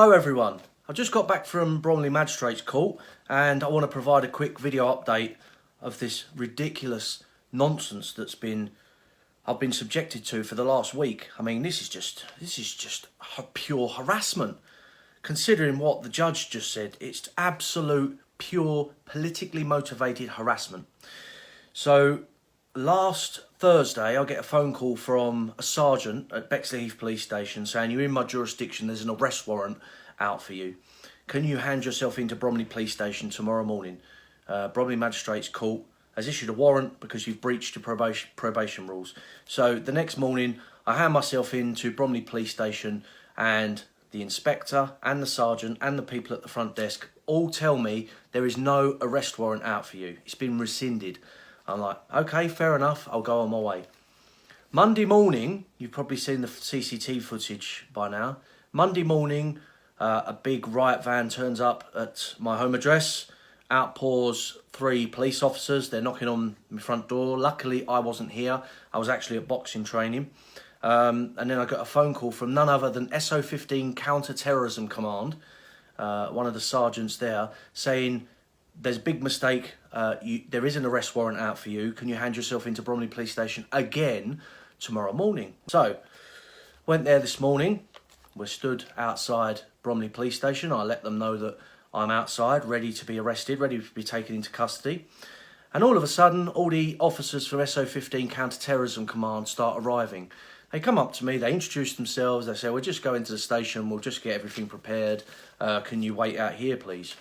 Hello everyone, I just got back from Bromley Magistrates Court and I want to provide a quick video update of this ridiculous nonsense that's I've been subjected to for the last week. I mean, this is just pure harassment. Considering what the judge just said, it's absolute pure politically motivated harassment. So last Thursday, I get a phone call from a sergeant at Bexley Heath Police Station saying, "You're in my jurisdiction, there's an arrest warrant out for you. Can you hand yourself into Bromley Police Station tomorrow morning? Bromley Magistrates Court has issued a warrant because you've breached your probation rules." So the next morning, I hand myself into Bromley Police Station and the inspector and the sergeant and the people at the front desk all tell me there is no arrest warrant out for you. It's been rescinded. I'm like, okay, fair enough, I'll go on my way. Monday morning, you've probably seen the CCTV footage by now. Monday morning, a big riot van turns up at my home address. Out pours 3 police officers. They're knocking on my front door. Luckily, I wasn't here. I was actually at boxing training. And then I got a phone call from none other than SO15 Counter-Terrorism Command, one of the sergeants there, saying, "There's a big mistake. There is an arrest warrant out for you. Can you hand yourself into Bromley Police Station again tomorrow morning?" So, went there this morning. We're stood outside Bromley Police Station. I let them know that I'm outside, ready to be arrested, ready to be taken into custody. And all of a sudden, all the officers from SO15 Counter-Terrorism Command start arriving. They come up to me, they introduce themselves, they say, "We'll just go into the station, we'll just get everything prepared. Can you wait out here, please?"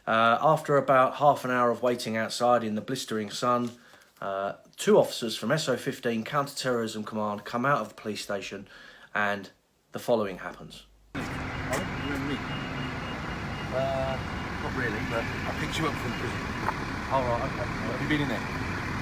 After about half an hour of waiting outside in the blistering sun, 2 officers from SO15 Counter-Terrorism Command come out of the police station and the following happens. Not really, but I picked you up from prison. oh right, okay. Have you been in there?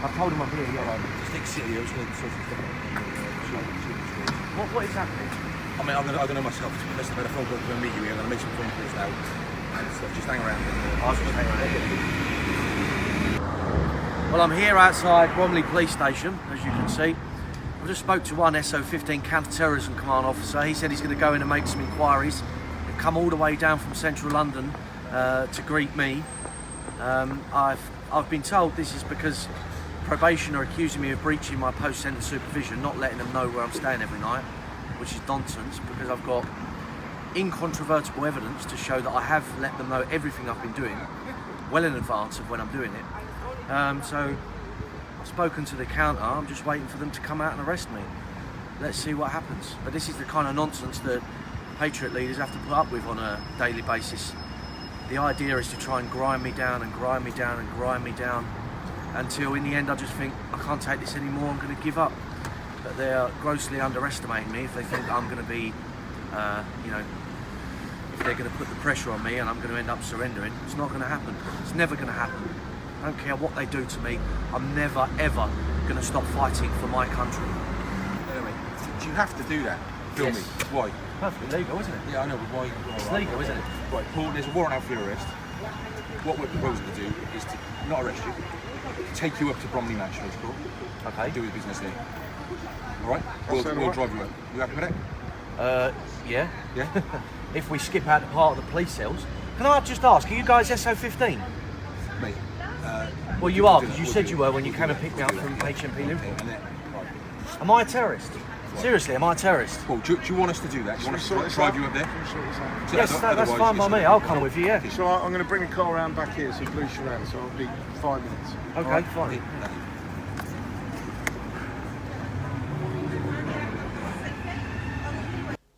I told him I'm here, yeah. Just take City, I was going to sort of stuff. What is happening? I mean, I'm going to know myself. Unless I've had a phone call to meet you, I'm going to make some phone calls now. And stuff. Just hang around. Well, I'm here outside Bromley Police Station, as you can see. I just spoke to one SO15 Counter-Terrorism Command officer. He said he's going to go in and make some inquiries. They've come all the way down from central London to greet me. I've been told this is because probation are accusing me of breaching my post-sentence supervision, not letting them know where I'm staying every night, which is nonsense because I've got incontrovertible evidence to show that I have let them know everything I've been doing well in advance of when I'm doing it. So I've spoken to the counter. I'm just waiting for them to come out and arrest me. Let's see what happens. But this is the kind of nonsense that Patriot leaders have to put up with on a daily basis. The idea is to try and grind me down and grind me down and grind me down until in the end I just think I can't take this anymore, I'm going to give up. But they're grossly underestimating me if they think I'm going to be, if they're going to put the pressure on me and I'm going to end up surrendering. It's not going to happen. It's never going to happen. I don't care what they do to me. I'm never, ever going to stop fighting for my country. Anyway, do you have to do that? Film me. Why? Perfectly legal, isn't it? Yeah, I know, but why? It's legal, isn't it? Right, Paul, there's a warrant out for your arrest. What we're proposing to do is to not arrest you, take you up to Bromley Magistrates Court. Okay. Do his business there. Alright? We'll drive you up. You happy with that? Yeah. Yeah? If we skip out the part of the police cells. Can I just ask, are you guys SO15? Mate. Well, you are, because you said you were when you came and picked me up from HMP Liverpool. Am I a terrorist? Seriously, am I a terrorist? Well, do you want us to do that? Do you want us to drive you up there? Yes, that's fine by me. I'll come with you, yeah. So I'm going to bring the car around back here, so police around, so I'll be 5 minutes. Okay, right, fine.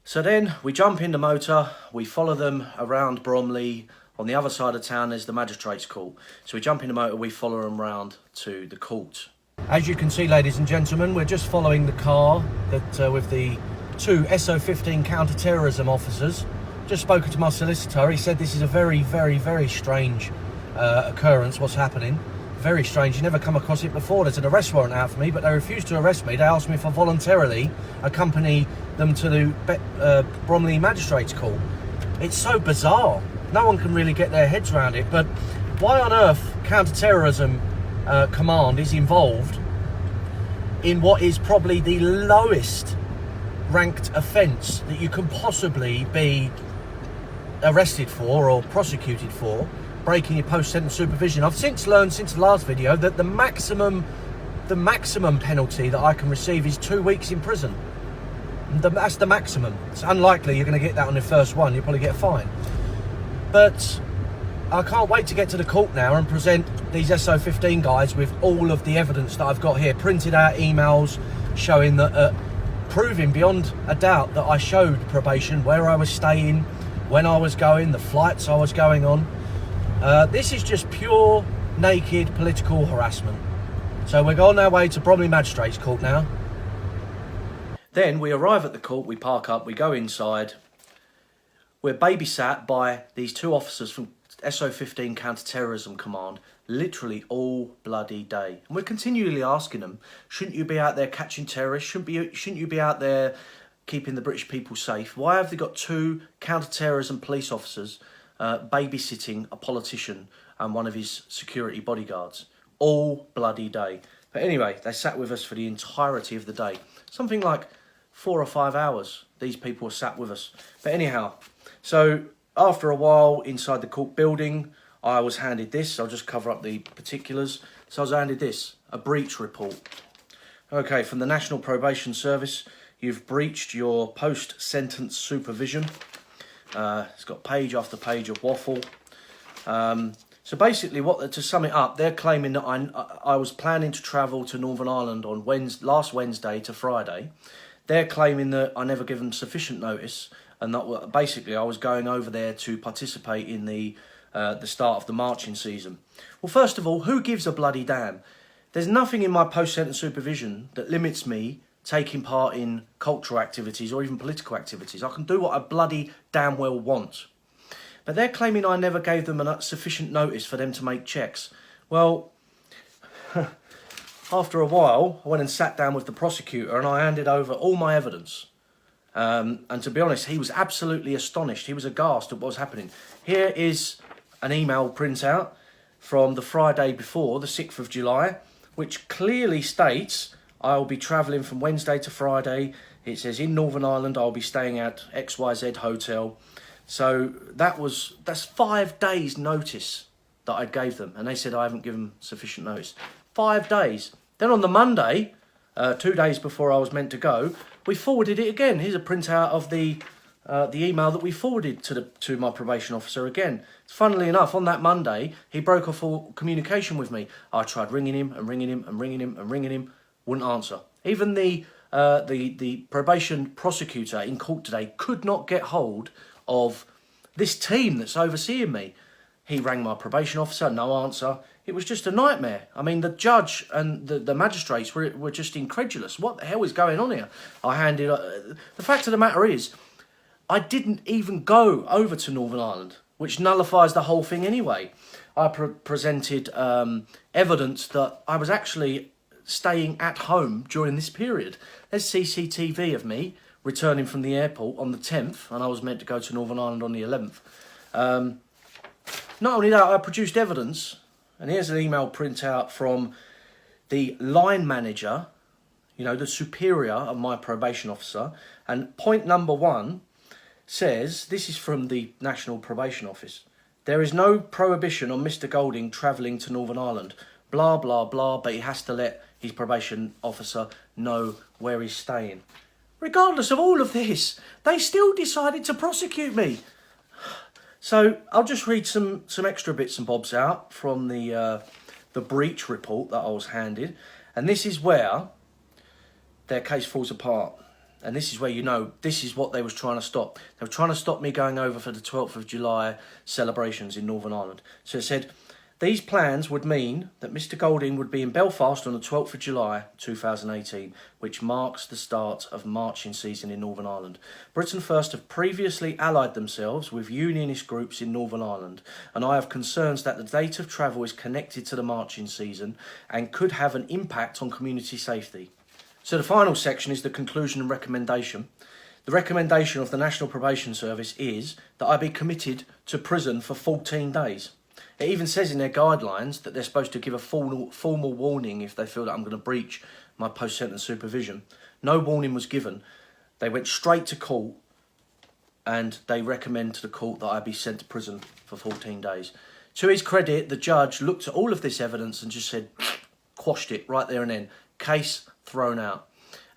So then we jump in the motor, we follow them around Bromley. On the other side of town is the Magistrates Court. So we jump in the motor, we follow them round to the court. As you can see, ladies and gentlemen, we're just following the car that with the 2 SO15 counter-terrorism officers. Just spoken to my solicitor. He said this is a very, very, very strange occurrence, what's happening. Very strange. You never come across it before. There's an arrest warrant out for me, but they refused to arrest me. They asked me if I voluntarily accompany them to the Bromley Magistrates Court. It's so bizarre. No one can really get their heads around it. But why on earth Counter-Terrorism Command is involved in what is probably the lowest ranked offence that you can possibly be arrested for or prosecuted for breaking your post-sentence supervision. I've since learned, since the last video, that the maximum penalty that I can receive is 2 weeks in prison. That's the maximum. It's unlikely you're going to get that on the first one. You'll probably get a fine. But I can't wait to get to the court now and present these SO15 guys with all of the evidence that I've got here. Printed out emails showing that, proving beyond a doubt that I showed probation, where I was staying, when I was going, the flights I was going on. This is just pure, naked political harassment. So we're on our way to Bromley Magistrates Court now. Then we arrive at the court, we park up, we go inside. We're babysat by these two officers from SO15 Counter-Terrorism Command, literally all bloody day. And we're continually asking them, shouldn't you be out there catching terrorists? Shouldn't you be out there keeping the British people safe? Why have they got two counter-terrorism police officers babysitting a politician and one of his security bodyguards all bloody day? But anyway, they sat with us for the entirety of the day. Something like 4 or 5 hours these people were sat with us. But anyhow, so after a while inside the court building, I was handed this. I'll just cover up the particulars. So I was handed this, a breach report. Okay, from the National Probation Service, you've breached your post-sentence supervision. It's got page after page of waffle. So basically, to sum it up, they're claiming that I was planning to travel to Northern Ireland on last Wednesday to Friday. They're claiming that I never given sufficient notice, and that basically I was going over there to participate in the start of the marching season. Well, first of all, who gives a bloody damn? There's nothing in my post-sentence supervision that limits me taking part in cultural activities or even political activities. I can do what I bloody damn well want. But they're claiming I never gave them sufficient notice for them to make checks. Well, after a while, I went and sat down with the prosecutor and I handed over all my evidence. And to be honest, he was absolutely astonished. He was aghast at what was happening. Here is an email printout from the Friday before, the 6th of July, which clearly states I'll be travelling from Wednesday to Friday. It says in Northern Ireland I'll be staying at XYZ Hotel. So that's 5 days notice that I gave them, and they said I haven't given sufficient notice. 5 days. Then on the Monday, 2 days before I was meant to go, we forwarded it again. Here's a printout of the email that we forwarded to my probation officer again. Funnily enough, on that Monday, he broke off all communication with me. I tried ringing him and ringing him and ringing him and ringing him, wouldn't answer. Even the probation prosecutor in court today could not get hold of this team that's overseeing me. He rang my probation officer, no answer. It was just a nightmare. I mean, the judge and the magistrates were just incredulous. What the hell is going on here? The fact of the matter is, I didn't even go over to Northern Ireland, which nullifies the whole thing anyway. I presented evidence that I was actually staying at home during this period. There's CCTV of me returning from the airport on the 10th, and I was meant to go to Northern Ireland on the 11th. Not only that, I produced evidence, and here's an email printout from the line manager, the superior of my probation officer, and point number 1 says, this is from the National Probation Office, there is no prohibition on Mr. Golding travelling to Northern Ireland, blah, blah, blah, but he has to let his probation officer know where he's staying. Regardless of all of this, they still decided to prosecute me. So I'll just read some extra bits and bobs out from the breach report that I was handed. And this is where their case falls apart. And this is where this is what they was trying to stop. They were trying to stop me going over for the 12th of July celebrations in Northern Ireland. So it said, these plans would mean that Mr. Golding would be in Belfast on the 12th of July 2018, which marks the start of marching season in Northern Ireland. Britain First have previously allied themselves with unionist groups in Northern Ireland, and I have concerns that the date of travel is connected to the marching season and could have an impact on community safety. So the final section is the conclusion and recommendation. The recommendation of the National Probation Service is that I be committed to prison for 14 days. It even says in their guidelines that they're supposed to give a formal warning if they feel that I'm going to breach my post-sentence supervision. No warning was given. They went straight to court and they recommend to the court that I be sent to prison for 14 days. To his credit, the judge looked at all of this evidence and just said, quashed it right there and then. Case thrown out.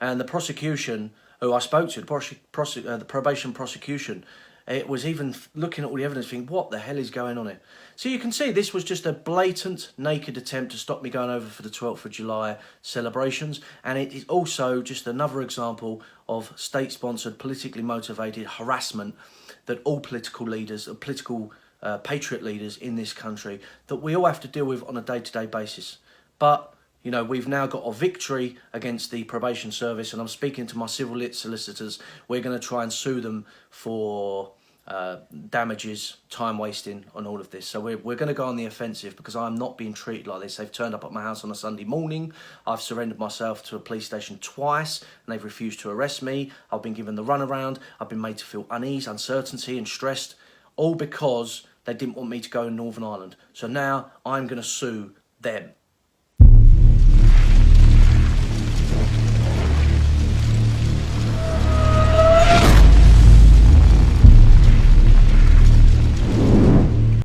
And the prosecution, who I spoke to, the probation prosecution, it was even looking at all the evidence thinking, what the hell is going on here? So you can see this was just a blatant, naked attempt to stop me going over for the 12th of July celebrations. And it is also just another example of state-sponsored, politically motivated harassment that all political leaders, political patriot leaders in this country, that we all have to deal with on a day-to-day basis. But you know, we've now got a victory against the probation service, and I'm speaking to my civil lit solicitors. We're going to try and sue them for damages, time wasting on all of this. So we're going to go on the offensive because I'm not being treated like this. They've turned up at my house on a Sunday morning. I've surrendered myself to a police station twice and they've refused to arrest me. I've been given the runaround. I've been made to feel unease, uncertainty and stressed, all because they didn't want me to go in Northern Ireland. So now I'm going to sue them.